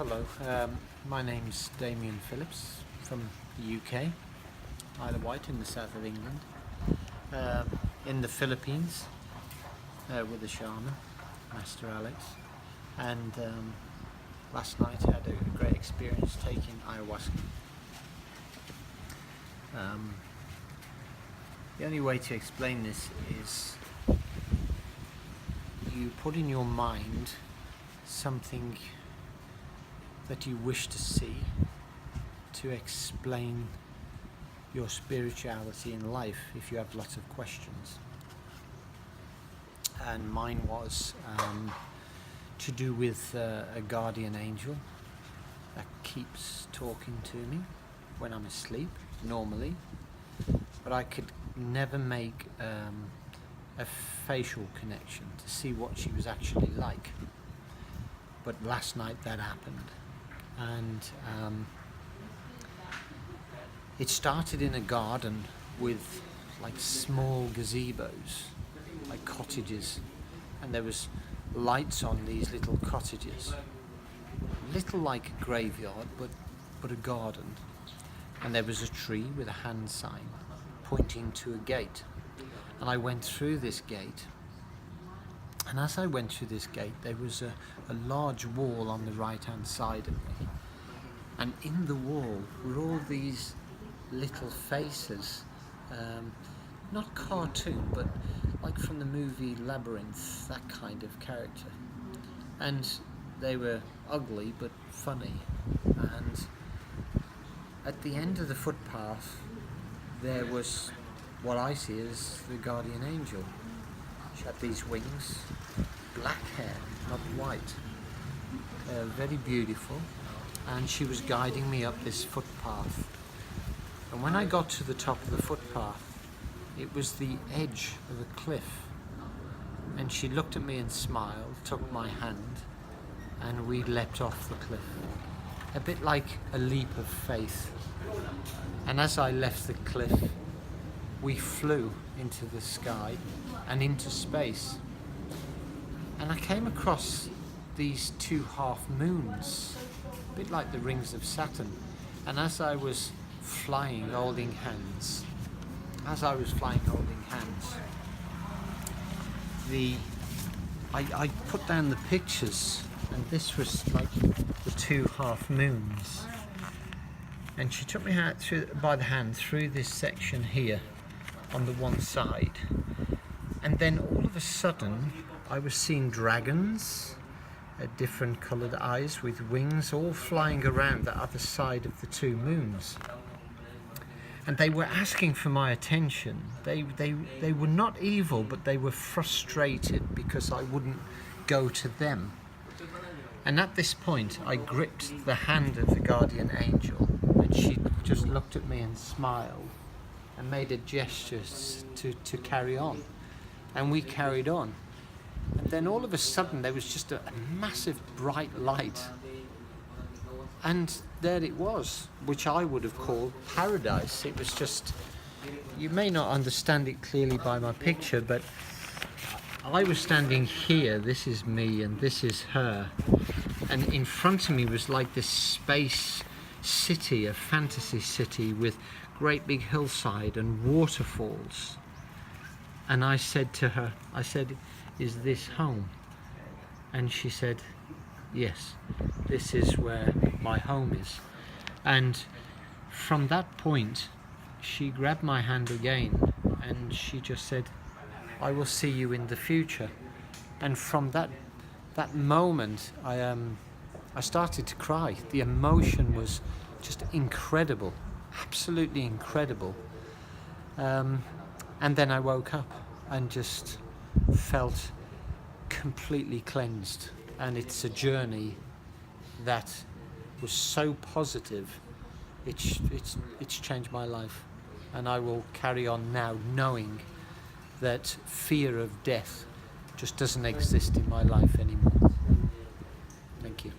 Hello, my name's Dameion from the UK, Isle of Wight in the south of England, in the Philippines with a shaman, Master Alex, and last night I had a great experience taking ayahuasca. The only way to explain this is you put in your mind something that you wish to see to explain your spirituality in life if you have lots of questions. And mine was to do with a guardian angel that keeps talking to me when I'm asleep, normally, but I could never make a facial connection to see what she was actually like. But last night that happened, and it started in a garden with like small gazebos, like cottages, and there was lights on these little cottages, little like a graveyard, but a garden, and there was a tree with a hand sign pointing to a gate, and I went through this gate. And as I went through this gate, there was a large wall on the right hand side of me, and in the wall were all these little faces, not cartoon, but like from the movie Labyrinth, that kind of character, and they were ugly but funny. And at the end of the footpath there was what I see as the guardian angel. She had these wings, black hair, not white, very beautiful, and she was guiding me up this footpath. And when I got to the top of the footpath, it was the edge of a cliff, and she looked at me and smiled, took my hand, and we leapt off the cliff, a bit like a leap of faith. And as I left the cliff, we flew into the sky and into space, and I came across these two half moons, a bit like the rings of Saturn. And as I was flying holding hands, I put down the pictures, and this was like the two half moons, and she took me out by the hand through this section here on the one side, and then all of a sudden I was seeing dragons, different coloured eyes with wings, all flying around the other side of the two moons, and they were asking for my attention. They were not evil, but they were frustrated because I wouldn't go to them. And at this point I gripped the hand of the guardian angel, and she just looked at me and smiled and made a gesture to carry on, and we carried on. And then all of a sudden there was just a massive bright light, and there it was, which I would have called paradise. It was just, you may not understand it clearly by my picture, but I was standing here, this is me and this is her, and in front of me was like this space city, a fantasy city with great big hillside and waterfalls. And I said to her, "Is this home?" And she said, "Yes, this is where my home is." And from that point she grabbed my hand again and she just said, "I will see you in the future." And from that moment I started to cry. The emotion was just incredible, absolutely incredible. And then I woke up and just felt completely cleansed, and it's a journey that was so positive. It's changed my life, and I will carry on now knowing that fear of death just doesn't exist in my life anymore. Thank you.